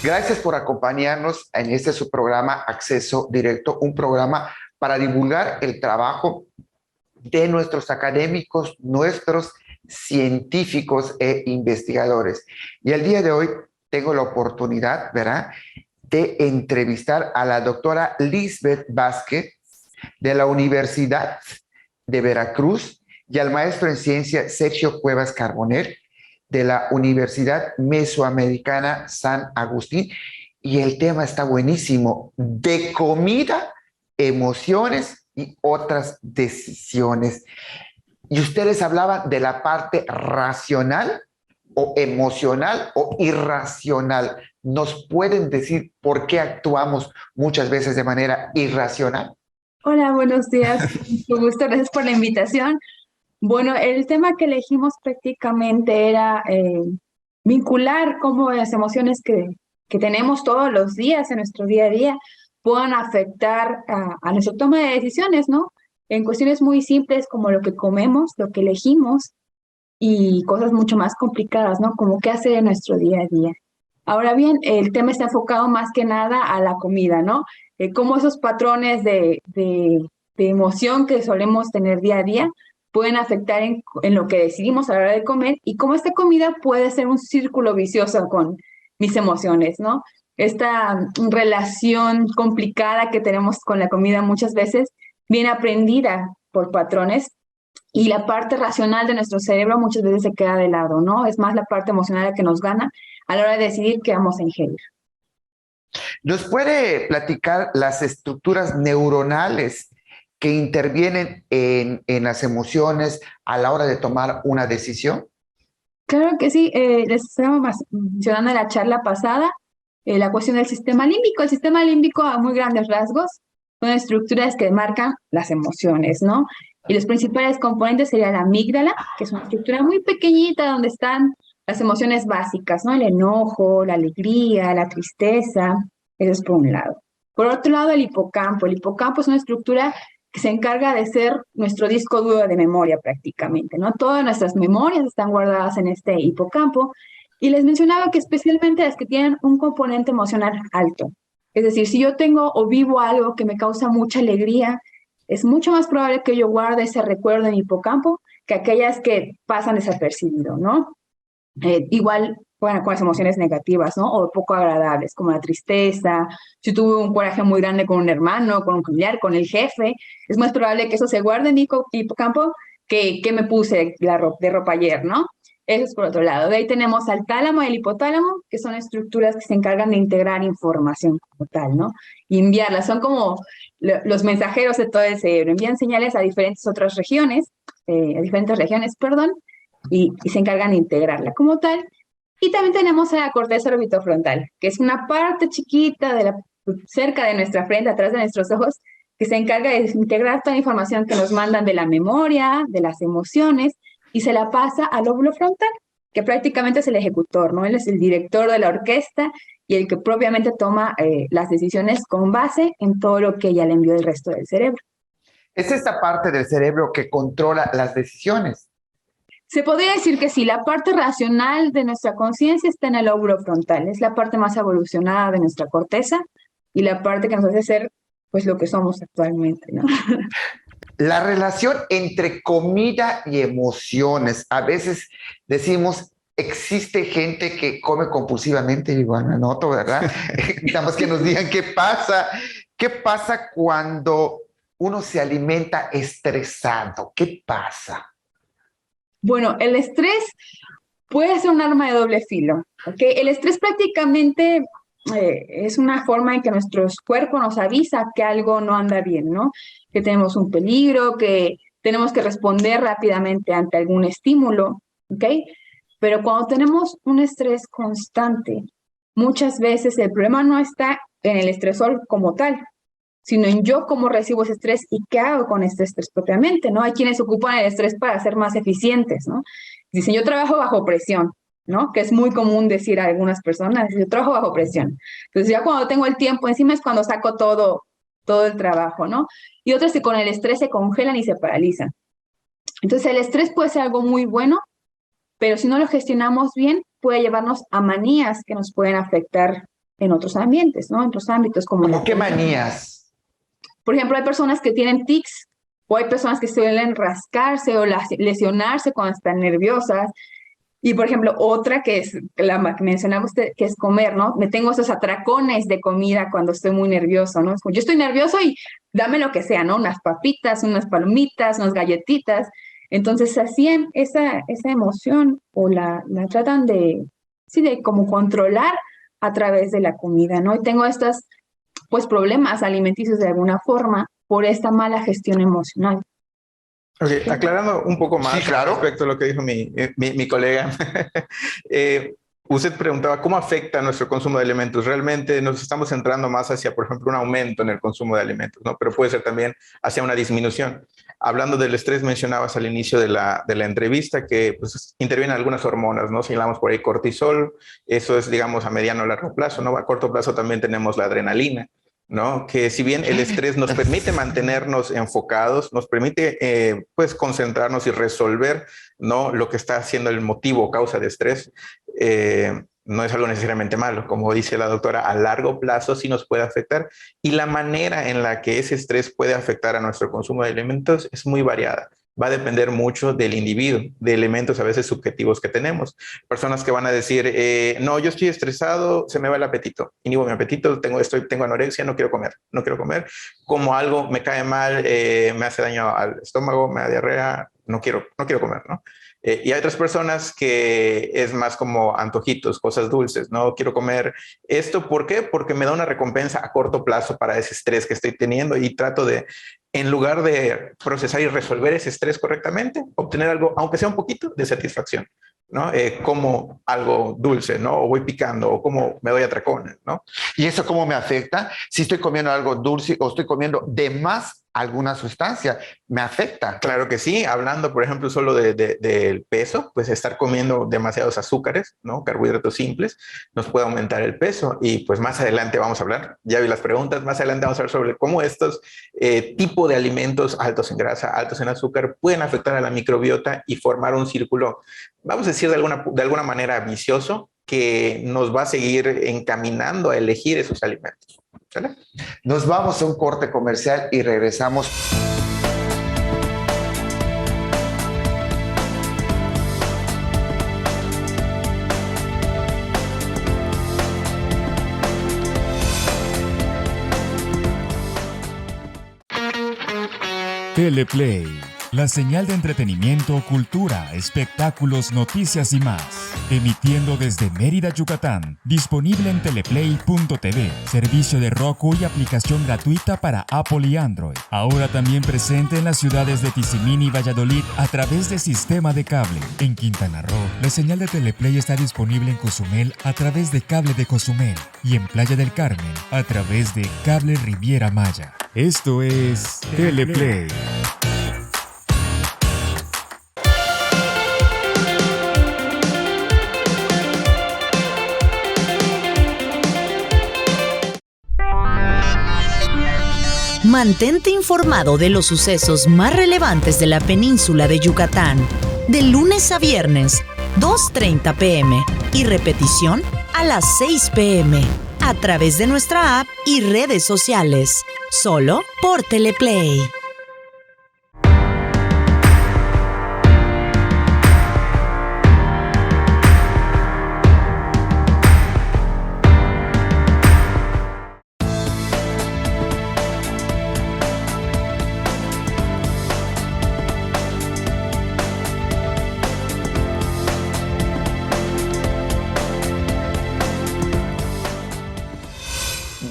Gracias por acompañarnos en este su programa Acceso Directo, un programa para divulgar el trabajo de nuestros académicos, nuestros científicos e investigadores. Y el día de hoy tengo la oportunidad, ¿verdad?, de entrevistar a la doctora Lisbeth Vázquez de la Universidad de Veracruz y al maestro en ciencia Sergio Cuevas Carbonell de la Universidad Mesoamericana San Agustín. Y el tema está buenísimo: de comida, emociones y otras decisiones. Y ustedes hablaban de la parte racional o emocional o irracional. ¿Nos pueden decir por qué actuamos muchas veces de manera irracional? Hola, buenos días. Mucho gusto, gracias por la invitación. Bueno, el tema que elegimos prácticamente era vincular cómo las emociones que tenemos todos los días en nuestro día a día puedan afectar a nuestra toma de decisiones, ¿no? En cuestiones muy simples como lo que comemos, lo que elegimos y cosas mucho más complicadas, ¿no? Como qué hacer en nuestro día a día. Ahora bien, el tema está enfocado más que nada a la comida, ¿no? Cómo esos patrones de emoción que solemos tener día a día pueden afectar en lo que decidimos a la hora de comer y cómo esta comida puede ser un círculo vicioso con mis emociones, ¿no? Esta relación complicada que tenemos con la comida muchas veces viene aprendida por patrones y la parte racional de nuestro cerebro muchas veces se queda de lado, ¿no? Es más la parte emocional la que nos gana a la hora de decidir qué vamos a ingerir. ¿Nos puede platicar las estructuras neuronales que intervienen en las emociones a la hora de tomar una decisión? Claro que sí, les estábamos mencionando en la charla pasada la cuestión del sistema límbico. El sistema límbico, a muy grandes rasgos, son estructuras que marcan las emociones, ¿no? Y los principales componentes sería la amígdala, que es una estructura muy pequeñita donde están las emociones básicas, ¿no? El enojo, la alegría, la tristeza, eso es por un lado. Por otro lado, el hipocampo. El hipocampo es una estructura que se encarga de ser nuestro disco duro de memoria prácticamente, ¿no? Todas nuestras memorias están guardadas en este hipocampo y les mencionaba que especialmente las que tienen un componente emocional alto. Es decir, si yo tengo o vivo algo que me causa mucha alegría, es mucho más probable que yo guarde ese recuerdo en mi hipocampo que aquellas que pasan desapercibido, ¿no? Igual, bueno, con las emociones negativas, ¿no? O poco agradables, como la tristeza. Si tuve un coraje muy grande con un hermano, con un familiar, con el jefe, es más probable que eso se guarde en mi hipocampo que me puse de ropa ayer, ¿no? Eso es por otro lado. De ahí tenemos al tálamo y el hipotálamo, que son estructuras que se encargan de integrar información como tal, ¿no? Y enviarlas. Son como los mensajeros de todo el cerebro. Envían señales a diferentes otras regiones, perdón, y se encargan de integrarla como tal. Y también tenemos a la corteza orbitofrontal, que es una parte chiquita cerca de nuestra frente, atrás de nuestros ojos, que se encarga de integrar toda la información que nos mandan de la memoria, de las emociones, y se la pasa al lóbulo frontal, que prácticamente es el ejecutor, ¿no? Él es el director de la orquesta y el que propiamente toma las decisiones con base en todo lo que ya le envió el resto del cerebro. Es esta parte del cerebro que controla las decisiones. Se podría decir que sí, la parte racional de nuestra conciencia está en el lóbulo frontal, es la parte más evolucionada de nuestra corteza y la parte que nos hace ser pues lo que somos actualmente, ¿no? La relación entre comida y emociones. A veces decimos, existe gente que come compulsivamente, y bueno, me noto, ¿verdad? Necesitamos que nos digan qué pasa. ¿Qué pasa cuando uno se alimenta estresado? ¿Qué pasa? Bueno, el estrés puede ser un arma de doble filo, ¿ok? El estrés prácticamente es una forma en que nuestro cuerpo nos avisa que algo no anda bien, ¿no? Que tenemos un peligro, que tenemos que responder rápidamente ante algún estímulo, ¿ok? Pero cuando tenemos un estrés constante, muchas veces el problema no está en el estresor como tal, sino en yo cómo recibo ese estrés y qué hago con este estrés propiamente, ¿no? Hay quienes ocupan el estrés para ser más eficientes, ¿no? Dicen, yo trabajo bajo presión, ¿no? Que es muy común decir a algunas personas, yo trabajo bajo presión. Entonces ya cuando tengo el tiempo encima es cuando saco todo el trabajo, ¿no? Y otros que con el estrés se congelan y se paralizan. Entonces el estrés puede ser algo muy bueno, pero si no lo gestionamos bien, puede llevarnos a manías que nos pueden afectar en otros ambientes, ¿no? En otros ámbitos como ¿Cómo qué manías? por ejemplo, hay personas que tienen tics o hay personas que suelen rascarse o lesionarse cuando están nerviosas. Y, por ejemplo, otra que es la que mencionaba usted, que es comer, ¿no? Me tengo esos atracones de comida cuando estoy muy nervioso, ¿no? Es como, yo estoy nervioso y dame lo que sea, ¿no? Unas papitas, unas palomitas, unas galletitas. Entonces, hacían esa emoción o la tratan de, sí, de como controlar a través de la comida, ¿no? Y tengo estos, pues, problemas alimenticios de alguna forma por esta mala gestión emocional. Ok, aclarando un poco más Sí, claro. respecto a lo que dijo mi colega. Usted preguntaba cómo afecta nuestro consumo de alimentos. Realmente nos estamos centrando más hacia, por ejemplo, un aumento en el consumo de alimentos, ¿no? Pero puede ser también hacia una disminución. Hablando del estrés, mencionabas al inicio de la entrevista que pues, intervienen algunas hormonas, ¿no? Señalamos por ahí cortisol, eso es, digamos, a mediano o largo plazo, ¿no? A corto plazo también tenemos la adrenalina, ¿no? Que si bien el estrés nos permite mantenernos enfocados, nos permite pues concentrarnos y resolver, ¿no? Lo que está haciendo el motivo o causa de estrés, no es algo necesariamente malo. Como dice la doctora, a largo plazo sí nos puede afectar y la manera en la que ese estrés puede afectar a nuestro consumo de alimentos es muy variada. Va a depender mucho del individuo, de elementos a veces subjetivos que tenemos. Personas que van a decir, no, yo estoy estresado, se me va el apetito, inhibo mi apetito, tengo anorexia, no quiero comer, como algo me cae mal, me hace daño al estómago, me da diarrea, no quiero comer, ¿no? Y hay otras personas que es más como antojitos, cosas dulces, no quiero comer esto, ¿por qué? Porque me da una recompensa a corto plazo para ese estrés que estoy teniendo y trato de, en lugar de procesar y resolver ese estrés correctamente, obtener algo, aunque sea un poquito, de satisfacción, ¿no? Como algo dulce, ¿no? O voy picando, o como me doy atracones, ¿no? ¿Y eso cómo me afecta? Si estoy comiendo algo dulce o estoy comiendo de más alguna sustancia, me afecta. Claro que sí, hablando por ejemplo solo del peso, pues estar comiendo demasiados azúcares, ¿no? Carbohidratos simples, nos puede aumentar el peso y pues más adelante vamos a hablar, ya vi las preguntas, más adelante vamos a hablar sobre cómo estos tipos de alimentos altos en grasa, altos en azúcar pueden afectar a la microbiota y formar un círculo, vamos a decir de alguna manera vicioso, que nos va a seguir encaminando a elegir esos alimentos. ¿Sale? Nos vamos a un corte comercial y regresamos. Teleplay, la señal de entretenimiento, cultura, espectáculos, noticias y más. Emitiendo desde Mérida, Yucatán. Disponible en teleplay.tv, servicio de Roku y aplicación gratuita para Apple y Android. Ahora también presente en las ciudades de Tizimín y Valladolid a través de sistema de cable. En Quintana Roo, la señal de Teleplay está disponible en Cozumel a través de cable de Cozumel y en Playa del Carmen a través de cable Riviera Maya. Esto es Teleplay. Mantente informado de los sucesos más relevantes de la península de Yucatán, de lunes a viernes, 2:30 p.m. y repetición a las 6 p.m. a través de nuestra app y redes sociales, solo por Teleplay.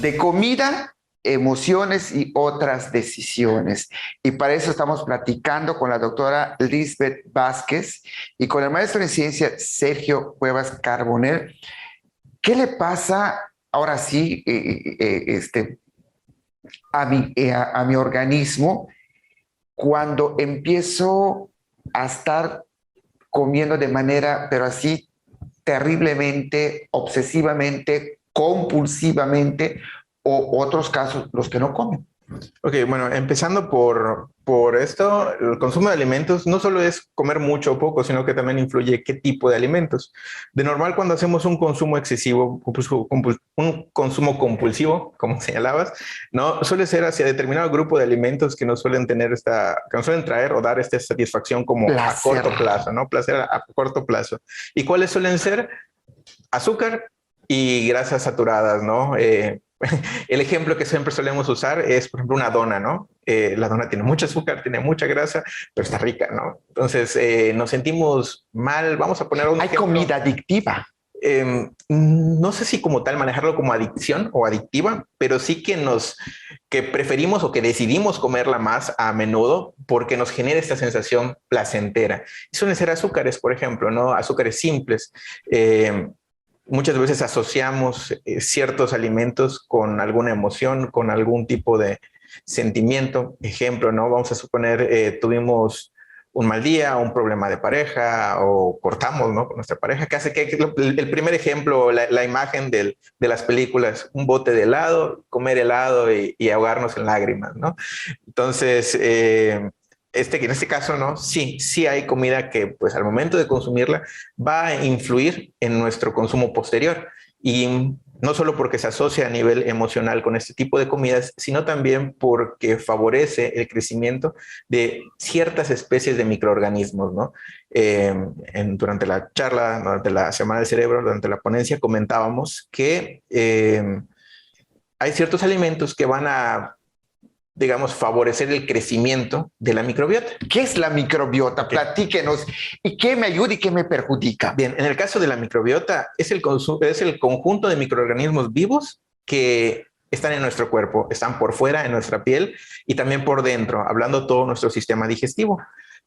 De comida, emociones y otras decisiones. Y para eso estamos platicando con la doctora Lisbeth Vázquez y con el maestro en ciencia Sergio Cuevas Carbonell. ¿Qué le pasa ahora sí a mi organismo cuando empiezo a estar comiendo de manera, pero así terriblemente, obsesivamente, compulsivamente, o otros casos, los que no comen? Ok, bueno, empezando por esto, el consumo de alimentos no solo es comer mucho o poco, sino que también influye qué tipo de alimentos. De normal, cuando hacemos un consumo excesivo, un consumo compulsivo, como señalabas, no suele ser hacia determinado grupo de alimentos que nos suelen que nos suelen traer o dar esta satisfacción como a corto plazo, ¿no? Placer a corto plazo. ¿Y cuáles suelen ser? Azúcar y grasas saturadas, ¿no? El ejemplo que siempre solemos usar es, por ejemplo, una dona, ¿no? La dona tiene mucho azúcar, tiene mucha grasa, pero está rica, ¿no? Entonces, nos sentimos mal. Vamos a poner un Hay ejemplo. comida adictiva. No sé si como tal manejarlo como adicción o adictiva, pero sí que preferimos o que decidimos comerla más a menudo porque nos genera esta sensación placentera. Y suelen ser azúcares, por ejemplo, ¿no? Azúcares simples. Muchas veces asociamos ciertos alimentos con alguna emoción, con algún tipo de sentimiento. Ejemplo, ¿no? Vamos a suponer, tuvimos un mal día, un problema de pareja o cortamos, ¿no? Con nuestra pareja, que hace que el primer ejemplo, la imagen de las películas, un bote de helado, comer helado y ahogarnos en lágrimas, ¿no? Entonces, en este caso, ¿no? Sí hay comida que, pues, al momento de consumirla va a influir en nuestro consumo posterior. Y no solo porque se asocia a nivel emocional con este tipo de comidas, sino también porque favorece el crecimiento de ciertas especies de microorganismos, ¿no? Durante la charla, durante la Semana del Cerebro, durante la ponencia, comentábamos que hay ciertos alimentos que van a, digamos, favorecer el crecimiento de la microbiota. ¿Qué es la microbiota? Platíquenos. ¿Y qué me ayuda y qué me perjudica? Bien, en el caso de la microbiota, es el conjunto de microorganismos vivos que están en nuestro cuerpo, están por fuera, en nuestra piel y también por dentro, hablando todo nuestro sistema digestivo.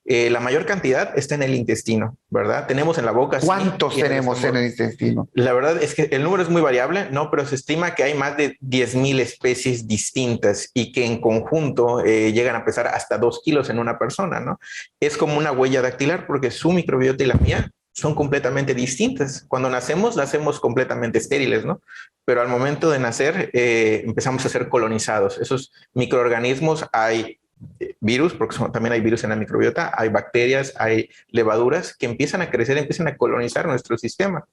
La mayor cantidad está en el intestino, ¿verdad? Tenemos en la boca. ¿Cuántos tenemos en el intestino? La verdad es que el número es muy variable, ¿no? Pero se estima que hay más de 10,000 especies distintas y que en conjunto llegan a pesar hasta 2 kilos en una persona, ¿no? Es como una huella dactilar porque su microbiota y la mía son completamente distintas. Cuando nacemos completamente estériles, ¿no? Pero al momento de nacer empezamos a ser colonizados. Esos microorganismos, hay virus, porque también hay virus en la microbiota, hay bacterias, hay levaduras que empiezan a crecer, empiezan a colonizar nuestro sistema.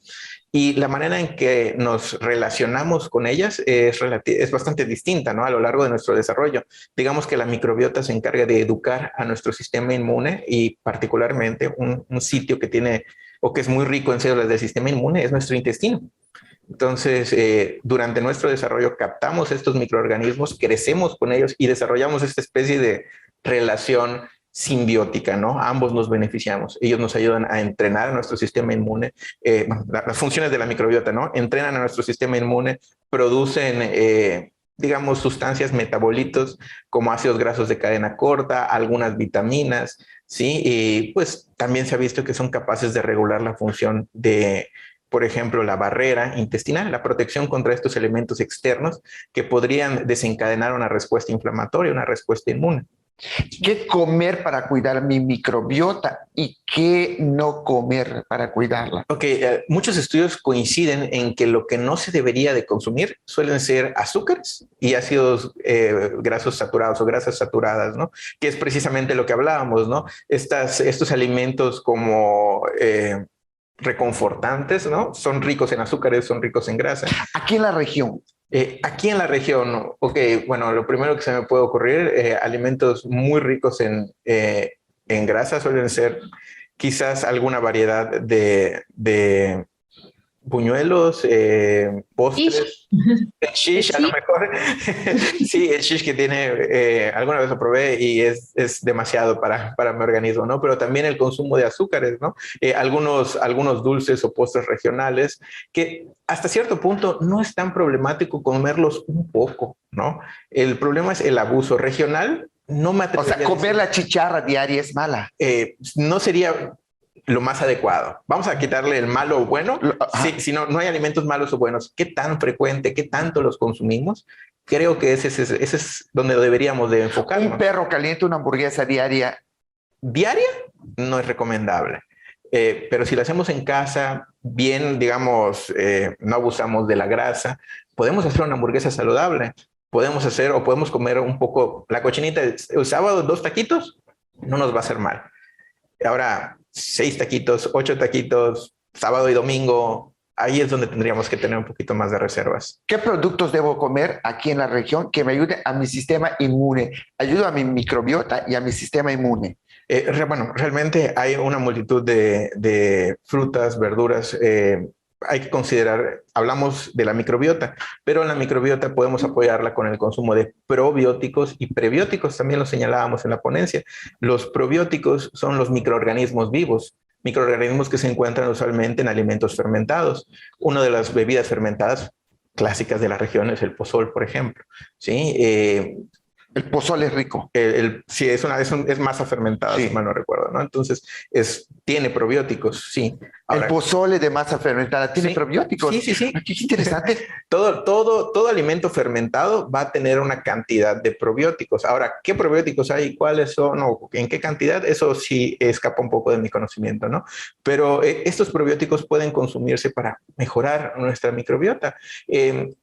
Y la manera en que nos relacionamos con ellas es bastante distinta, ¿no? A lo largo de nuestro desarrollo. Digamos que la microbiota se encarga de educar a nuestro sistema inmune y particularmente un sitio que tiene o que es muy rico en células del sistema inmune es nuestro intestino. Entonces, durante nuestro desarrollo captamos estos microorganismos, crecemos con ellos y desarrollamos esta especie de relación simbiótica, ¿no? Ambos nos beneficiamos. Ellos nos ayudan a entrenar a nuestro sistema inmune. Las funciones de la microbiota, ¿no? Entrenan a nuestro sistema inmune, producen, digamos, sustancias, metabolitos como ácidos grasos de cadena corta, algunas vitaminas, ¿sí? Y pues también se ha visto que son capaces de regular la función de, por ejemplo, la barrera intestinal, la protección contra estos elementos externos que podrían desencadenar una respuesta inflamatoria, una respuesta inmune. ¿Qué comer para cuidar mi microbiota y qué no comer para cuidarla? Ok, muchos estudios coinciden en que lo que no se debería de consumir suelen ser azúcares y ácidos grasos saturados o grasas saturadas, ¿no? Que es precisamente lo que hablábamos, ¿no? Estos alimentos como reconfortantes, ¿no? Son ricos en azúcares, son ricos en grasa. Aquí en la región. Aquí en la región, ok, bueno, lo primero que se me puede ocurrir, alimentos muy ricos en grasa suelen ser quizás alguna variedad de buñuelos, postres, el shish a lo mejor. Sí, el shish que tiene, alguna vez lo probé y es demasiado para mi organismo, ¿no? Pero también el consumo de azúcares, ¿no? Algunos dulces o postres regionales que hasta cierto punto no es tan problemático comerlos un poco, ¿no? El problema es el abuso regional. No me atrevería. O sea, comer la chicharra diaria es mala. No sería lo más adecuado. Vamos a quitarle el malo o bueno. Si no hay alimentos malos o buenos, ¿qué tan frecuente, qué tanto los consumimos? Creo que ese es donde deberíamos de enfocarnos. Un perro caliente una hamburguesa diaria. ¿Diaria? No es recomendable. Pero si lo hacemos en casa, bien, digamos, no abusamos de la grasa, podemos hacer una hamburguesa saludable. podemos hacer o podemos comer un poco la cochinita el sábado, 2 taquitos, no nos va a hacer mal. Ahora, 6 taquitos, 8 taquitos, sábado y domingo, ahí es donde tendríamos que tener un poquito más de reservas. ¿Qué productos debo comer aquí en la región que me ayude a mi sistema inmune? Ayuda a mi microbiota y a mi sistema inmune. Bueno, realmente hay una multitud de frutas, verduras. Hay que considerar, hablamos de la microbiota, pero en la microbiota podemos apoyarla con el consumo de probióticos y prebióticos, también lo señalábamos en la ponencia. Los probióticos son los microorganismos vivos, microorganismos que se encuentran usualmente en alimentos fermentados. Una de las bebidas fermentadas clásicas de la región es el pozol, por ejemplo, ¿sí? El pozole es rico. Sí, es masa fermentada, Sí. si mal no recuerdo, ¿no? Entonces, tiene probióticos, sí. Ahora, El pozole de masa fermentada tiene sí, probióticos. sí. Qué interesante. Todo alimento fermentado va a tener una cantidad de probióticos. Ahora, ¿qué probióticos hay? ¿Cuáles son? ¿O en qué cantidad? Eso sí escapa un poco de mi conocimiento, ¿no? Pero estos probióticos pueden consumirse para mejorar nuestra microbiota.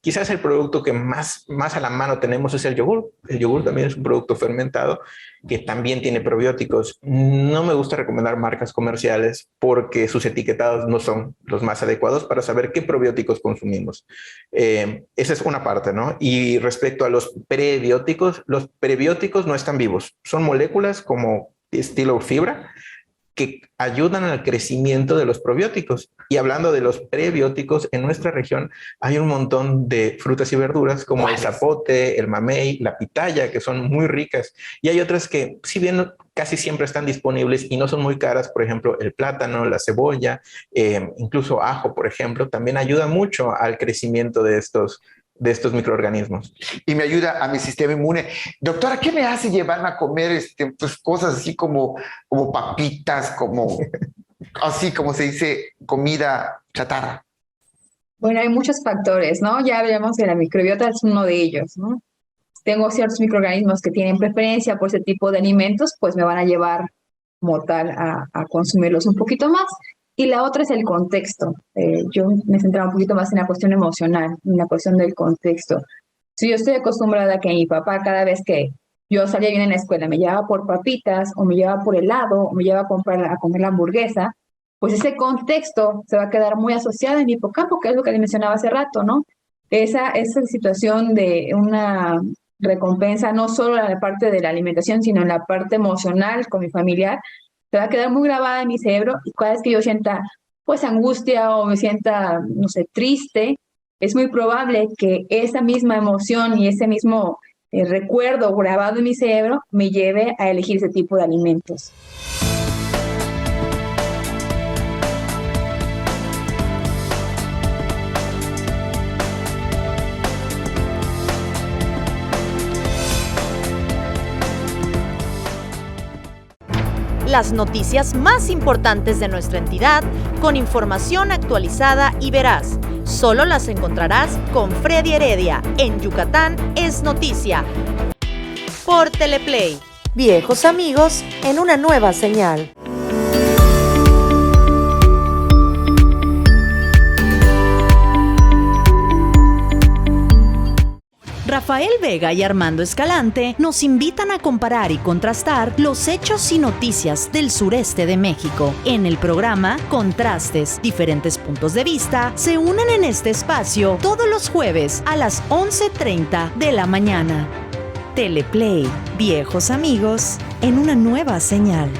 Quizás el producto que más a la mano tenemos es el yogur. El yogur también es un producto fermentado que también tiene probióticos. No me gusta recomendar marcas comerciales porque sus etiquetados no son los más adecuados para saber qué probióticos consumimos. Esa es una parte, ¿no? Y respecto a los prebióticos no están vivos. Son moléculas como estilo fibra que ayudan al crecimiento de los probióticos. Y hablando de los prebióticos, en nuestra región hay un montón de frutas y verduras como el zapote, el mamey, la pitaya, que son muy ricas. Y hay otras que, si bien casi siempre están disponibles y no son muy caras, por ejemplo, el plátano, la cebolla, incluso ajo, por ejemplo, también ayuda mucho al crecimiento de estos microorganismos. Y me ayuda a mi sistema inmune. Doctora, ¿qué me hace llevarme a comer pues, cosas así como papitas, así como se dice, comida chatarra? Bueno, hay muchos factores, ¿no? Ya hablamos de la microbiota, es uno de ellos, ¿no? Tengo ciertos microorganismos que tienen preferencia por ese tipo de alimentos, pues me van a llevar como tal a consumirlos un poquito más. Y la otra es el contexto. Yo me centraba un poquito más en la cuestión emocional, en la cuestión del contexto. Si yo estoy acostumbrada a que mi papá cada vez que yo salía bien en la escuela me llevaba por papitas o me llevaba por helado o me llevaba a comer la hamburguesa, pues ese contexto se va a quedar muy asociado en mi hipocampo, que es lo que le mencionaba hace rato, ¿no? Esa situación de una recompensa, no solo en la parte de la alimentación, sino en la parte emocional con mi familiar, se va a quedar muy grabada en mi cerebro y cada vez que yo sienta pues angustia o me sienta, no sé, triste, es muy probable que esa misma emoción y ese mismo recuerdo grabado en mi cerebro me lleve a elegir ese tipo de alimentos. Las noticias más importantes de nuestra entidad con información actualizada y veraz. Solo las encontrarás con Freddy Heredia en Yucatán es Noticia. Por Teleplay. Viejos amigos en una nueva señal. Rafael Vega y Armando Escalante nos invitan a comparar y contrastar los hechos y noticias del sureste de México. En el programa Contrastes, diferentes puntos de vista se unen en este espacio todos los jueves a las 11:30 de la mañana. Teleplay, viejos amigos en una nueva señal.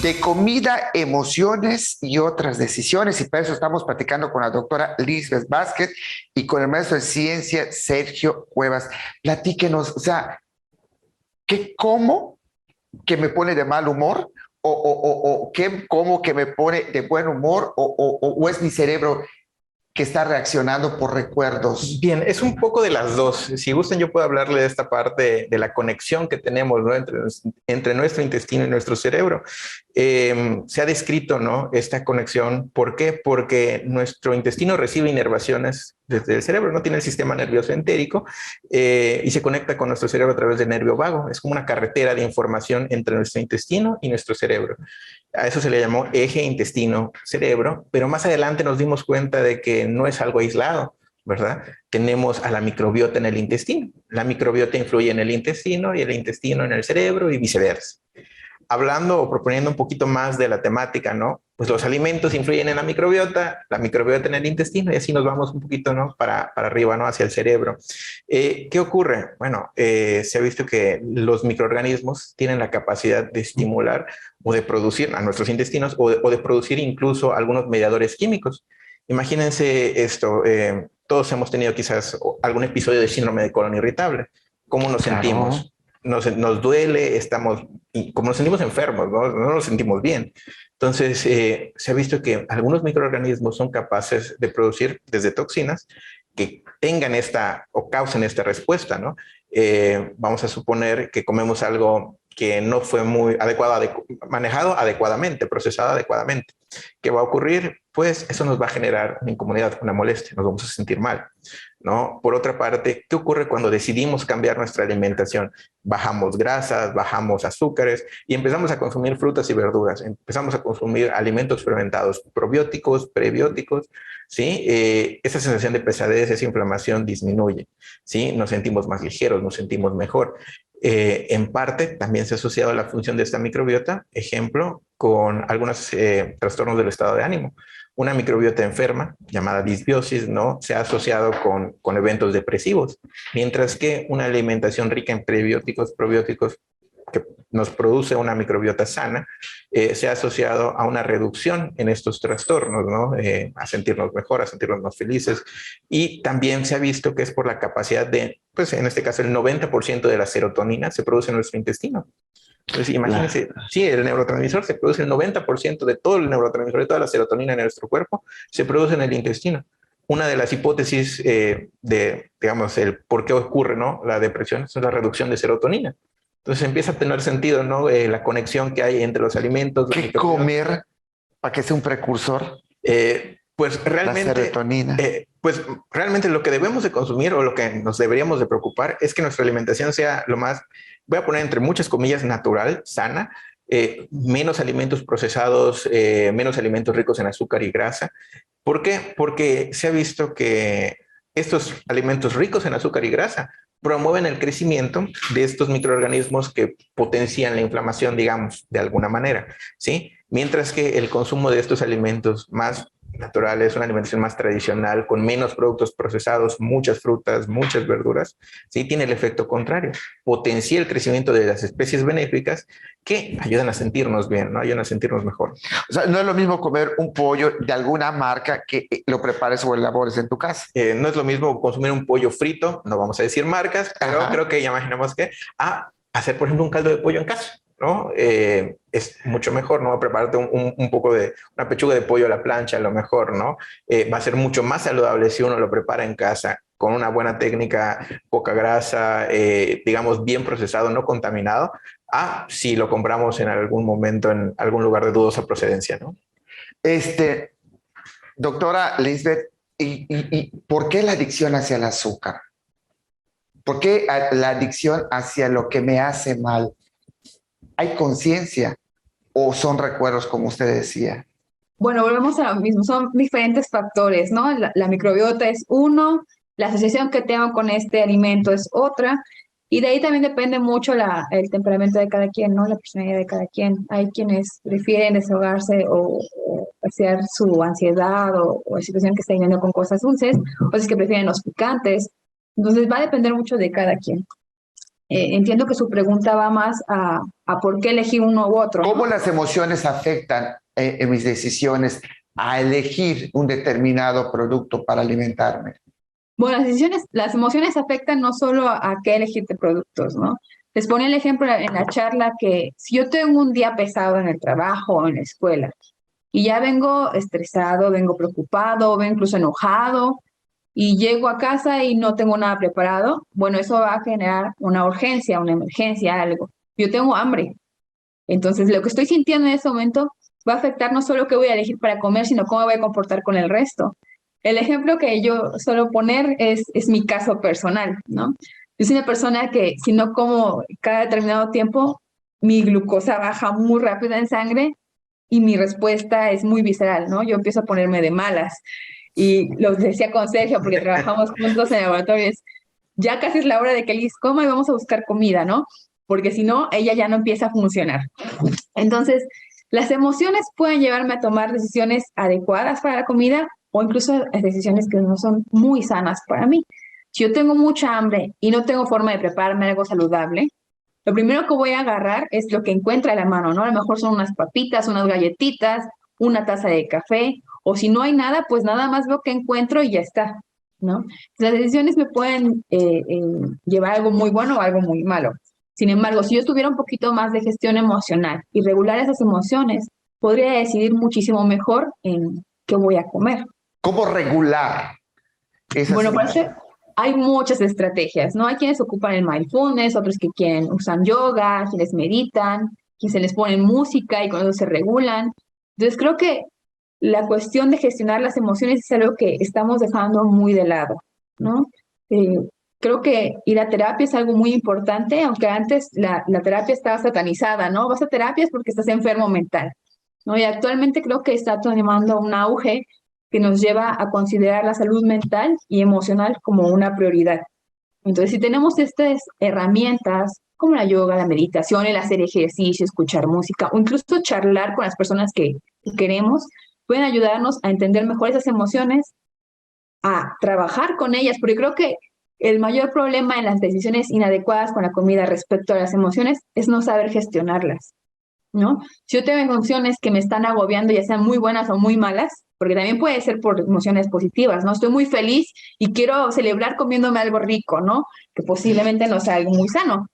De comida, emociones y otras decisiones. Y para eso estamos platicando con la doctora Lisbeth Vázquez y con el maestro de ciencia Sergio Cuevas. Platíquenos, o sea, ¿qué como que me pone de mal humor? ¿O qué como que me pone de buen humor? ¿O es mi cerebro que está reaccionando por recuerdos? Bien, es un poco de las dos. Si gustan, yo puedo hablarle de esta parte de la conexión que tenemos, ¿no? entre nuestro intestino y nuestro cerebro. Se ha descrito, ¿no?, esta conexión. ¿Por qué? Porque nuestro intestino recibe inervaciones desde el cerebro, no tiene el sistema nervioso entérico y se conecta con nuestro cerebro a través del nervio vago. Es como una carretera de información entre nuestro intestino y nuestro cerebro. A eso se le llamó eje intestino-cerebro, pero más adelante nos dimos cuenta de que no es algo aislado, ¿verdad? Tenemos a la microbiota en el intestino. La microbiota influye en el intestino y el intestino en el cerebro y viceversa. Hablando o proponiendo un poquito más de la temática, ¿no? Pues los alimentos influyen en la microbiota en el intestino y así nos vamos un poquito, ¿no?, para arriba, ¿no?, hacia el cerebro. ¿Qué ocurre? Bueno, se ha visto que los microorganismos tienen la capacidad de estimular o de producir a nuestros intestinos o de producir incluso algunos mediadores químicos. Imagínense esto, todos hemos tenido quizás algún episodio de síndrome de colon irritable. ¿Cómo nos sentimos? Nos duele, como nos sentimos enfermos, no nos sentimos bien. Entonces, se ha visto que algunos microorganismos son capaces de producir desde toxinas que tengan o causen esta respuesta, ¿no? Vamos a suponer que comemos algo que no fue muy manejado adecuadamente, procesado adecuadamente. ¿Qué va a ocurrir? Pues eso nos va a generar una incomodidad, una molestia, nos vamos a sentir mal, ¿no? Por otra parte, ¿qué ocurre cuando decidimos cambiar nuestra alimentación? Bajamos grasas, bajamos azúcares y empezamos a consumir frutas y verduras, empezamos a consumir alimentos fermentados, probióticos, prebióticos, ¿sí? Esa sensación de pesadez, esa inflamación disminuye, ¿sí? Nos sentimos más ligeros, nos sentimos mejor. En parte también se ha asociado la función de esta microbiota, ejemplo, con algunos trastornos del estado de ánimo. Una microbiota enferma, llamada disbiosis, ¿no?, se ha asociado con eventos depresivos, mientras que una alimentación rica en prebióticos, probióticos, que nos produce una microbiota sana, se ha asociado a una reducción en estos trastornos, ¿no? A sentirnos mejor, a sentirnos más felices. Y también se ha visto que es por la capacidad pues en este caso el 90% de la serotonina se produce en nuestro intestino. Entonces, imagínense, sí, el neurotransmisor se produce el 90% de todo el neurotransmisor, de toda la serotonina en nuestro cuerpo, se produce en el intestino. Una de las hipótesis digamos, el por qué ocurre, ¿no?, la depresión es la reducción de serotonina. Entonces empieza a tener sentido, ¿no?, la conexión que hay entre los alimentos. ¿Qué comer para que sea un precursor? Pues realmente, la serotonina. Pues realmente lo que debemos de consumir o lo que nos deberíamos de preocupar es que nuestra alimentación sea lo más, voy a poner entre muchas comillas, natural, sana, menos alimentos procesados, menos alimentos ricos en azúcar y grasa. ¿Por qué? Porque se ha visto que estos alimentos ricos en azúcar y grasa promueven el crecimiento de estos microorganismos que potencian la inflamación, digamos, de alguna manera, ¿sí? Mientras que el consumo de estos alimentos más naturales, una alimentación más tradicional, con menos productos procesados, muchas frutas, muchas verduras, sí tiene el efecto contrario. Potencia el crecimiento de las especies benéficas que ayudan a sentirnos bien, ¿no? Ayudan a sentirnos mejor. O sea, no es lo mismo comer un pollo de alguna marca que lo prepares o elabores en tu casa. No es lo mismo consumir un pollo frito, no vamos a decir marcas, pero creo que ya imaginamos que hacer, por ejemplo, un caldo de pollo en casa, ¿no? Es mucho mejor, ¿no? Prepararte un poco de una pechuga de pollo a la plancha, a lo mejor, ¿no? Va a ser mucho más saludable si uno lo prepara en casa con una buena técnica, poca grasa, digamos, bien procesado, no contaminado, si lo compramos en algún momento en algún lugar de dudosa procedencia, ¿no? Doctora Lisbeth, ¿y por qué la adicción hacia el azúcar? ¿Por qué la adicción hacia lo que me hace mal? ¿Hay conciencia o son recuerdos, como usted decía? Bueno, volvemos a lo mismo, son diferentes factores, ¿no? La microbiota es uno, la asociación que tengo con este alimento es otra, y de ahí también depende mucho el temperamento de cada quien, ¿no? La personalidad de cada quien. Hay quienes prefieren desahogarse o hacer su ansiedad o la situación que está viviendo con cosas dulces, otros que prefieren los picantes. Entonces va a depender mucho de cada quien. Entiendo que su pregunta va más a por qué elegir uno u otro, ¿no? ¿Cómo las emociones afectan en mis decisiones a elegir un determinado producto para alimentarme? Bueno, las emociones afectan no solo a qué elegir de productos, ¿no? Les ponía el ejemplo en la charla que si yo tengo un día pesado en el trabajo o en la escuela y ya vengo estresado, vengo preocupado, vengo incluso enojado y llego a casa y no tengo nada preparado, bueno, eso va a generar una urgencia, una emergencia, algo. Yo tengo hambre. Entonces, lo que estoy sintiendo en ese momento va a afectar no solo qué voy a elegir para comer, sino cómo me voy a comportar con el resto. El ejemplo que yo suelo poner es mi caso personal, ¿no? Yo soy una persona que si no como cada determinado tiempo, mi glucosa baja muy rápido en sangre y mi respuesta es muy visceral, ¿no? Yo empiezo a ponerme de malas. Y lo decía con Sergio, porque trabajamos juntos en laboratorios, ya casi es la hora de que Liz coma y vamos a buscar comida, ¿no? Porque si no, ella ya no empieza a funcionar. Entonces, las emociones pueden llevarme a tomar decisiones adecuadas para la comida o incluso decisiones que no son muy sanas para mí. Si yo tengo mucha hambre y no tengo forma de prepararme algo saludable, lo primero que voy a agarrar es lo que encuentre a la mano, ¿no? A lo mejor son unas papitas, unas galletitas, una taza de café, o si no hay nada, pues nada más lo que encuentro y ya está, ¿no? Las decisiones me pueden llevar a algo muy bueno o algo muy malo. Sin embargo, si yo tuviera un poquito más de gestión emocional y regular esas emociones, podría decidir muchísimo mejor en qué voy a comer. ¿Cómo regular esas Bueno, para emociones? eso hay muchas estrategias, ¿no? Hay quienes ocupan el mindfulness, otros que usan yoga, quienes meditan, quienes se les ponen música y con eso se regulan. Entonces, creo que la cuestión de gestionar las emociones es algo que estamos dejando muy de lado, ¿no? Eh, Creo que ir a terapia es algo muy importante, aunque antes la terapia estaba satanizada, ¿no? Vas a terapias porque estás enfermo mental, ¿no? Y actualmente creo que está tomando un auge que nos lleva a considerar la salud mental y emocional como una prioridad. Entonces, si tenemos estas herramientas como la yoga, la meditación, el hacer ejercicio, escuchar música o incluso charlar con las personas que queremos, pueden ayudarnos a entender mejor esas emociones, a trabajar con ellas, porque creo que el mayor problema en las decisiones inadecuadas con la comida respecto a las emociones es no saber gestionarlas, ¿no? Si yo tengo emociones que me están agobiando, ya sean muy buenas o muy malas, porque también puede ser por emociones positivas, ¿no? Estoy muy feliz y quiero celebrar comiéndome algo rico, ¿no? Que posiblemente no sea algo muy sano,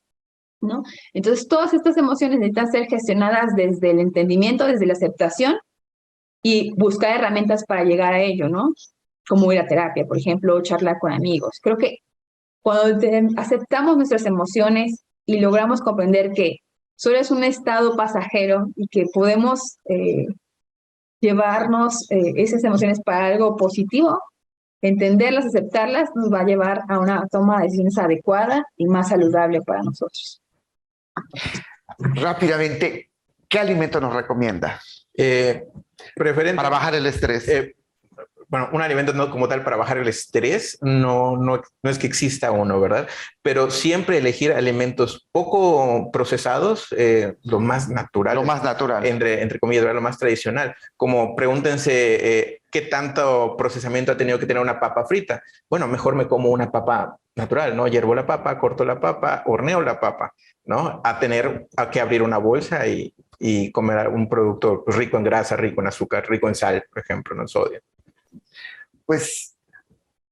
¿no? Entonces, todas estas emociones necesitan ser gestionadas desde el entendimiento, desde la aceptación y buscar herramientas para llegar a ello, ¿no? Como ir a terapia, por ejemplo, o charlar con amigos. Creo que cuando aceptamos nuestras emociones y logramos comprender que solo es un estado pasajero y que podemos llevarnos esas emociones para algo positivo, entenderlas, aceptarlas, nos va a llevar a una toma de decisiones adecuada y más saludable para nosotros. Rápidamente, ¿qué alimento nos recomienda Preferente. para bajar el estrés? Bueno, un alimento no como tal para bajar el estrés, no es que exista uno, ¿verdad? Pero siempre elegir alimentos poco procesados, lo más natural. Lo más natural. Entre comillas, ¿verdad? Lo más tradicional. Como pregúntense qué tanto procesamiento ha tenido que tener una papa frita. Bueno, mejor me como una papa natural, ¿no? Hiervo la papa, corto la papa, horneo la papa, ¿no? A que abrir una bolsa y comer un producto rico en grasa, rico en azúcar, rico en sal, por ejemplo, no en sodio. Pues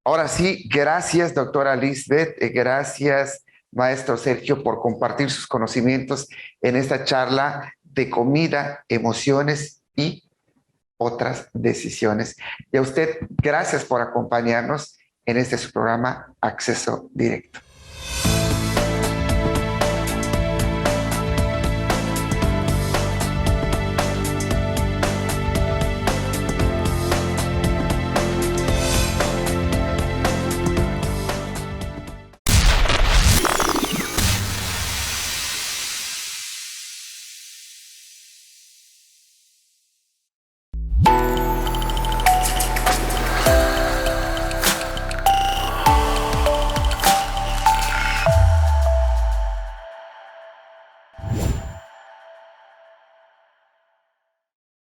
ahora sí, gracias, doctora Lisbeth, gracias, maestro Sergio, por compartir sus conocimientos en esta charla de comida, emociones y otras decisiones. Y a usted, gracias por acompañarnos en este su programa Acceso Directo.